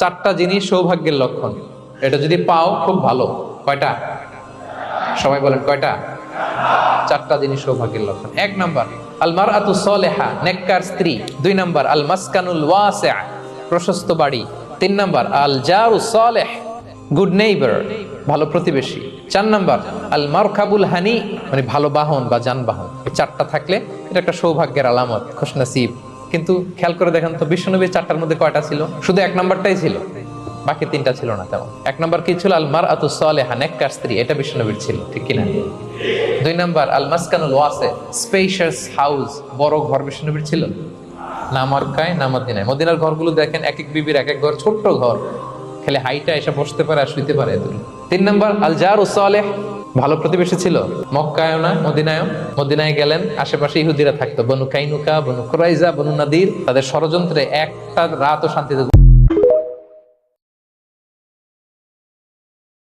চারটা জিনিস সৌভাগ্যের লক্ষণ, এটা যদি পাও খুব ভালো। কয়টা? সবাই বলেন কয়টা? চারটা জিনিস সৌভাগ্যের লক্ষণ। এক নাম্বার আল মারআতু সালেহা, নেককার স্ত্রী। দুই নাম্বার আল মাসকানুল ওয়াসিআ, প্রশস্ত বাড়ি। তিন নাম্বার আল জারু সালেহ, গুড নেইবার, ভালো প্রতিবেশী। চার নাম্বার আল মারকাবুল হানি, মানে ভালো বাহন বা যানবাহন। এই চারটা থাকলে এটা একটা সৌভাগ্যের আলামত, খুশনসিব। কিন্তু খেয়াল করে দেখেন তো বিশ্বনবীর চারটার মধ্যে কয়টা ছিল? শুধু এক নাম্বারটাই ছিল, বাকি তিনটা ছিল না তেমন। এক নাম্বার কি ছিল? আল মারআতু সালেহা, নেককার স্ত্রী, এটা বিশ্বনবীর ছিল, ঠিক কিনা? দুই নাম্বার আল মাসকানুল ওয়াসি, স্পেশাস হাউস, বড় ঘর, বিশ্বনবীর ছিল না? মক্কায় না মদিনায়? মদিনার ঘরগুলো দেখেন, এক এক বিবির এক এক ঘর, ছোট্ট ঘর, খালি হাইটা এসে বসতে পারে আর শুইতে পারে এতটুকু। তিন নাম্বার আল জারু সালেহ, ভালো প্রতিবেশী ছিল। মক্কায়ও না মদিনায়ও। মদিনায় গেলেন, আশেপাশে ইহুদিরা থাকতো, বনু কাইনুকা, বনু কুরাইজা, বনু নাদির। তাদের ষড়যন্ত্রে একটা রাতও শান্তিতে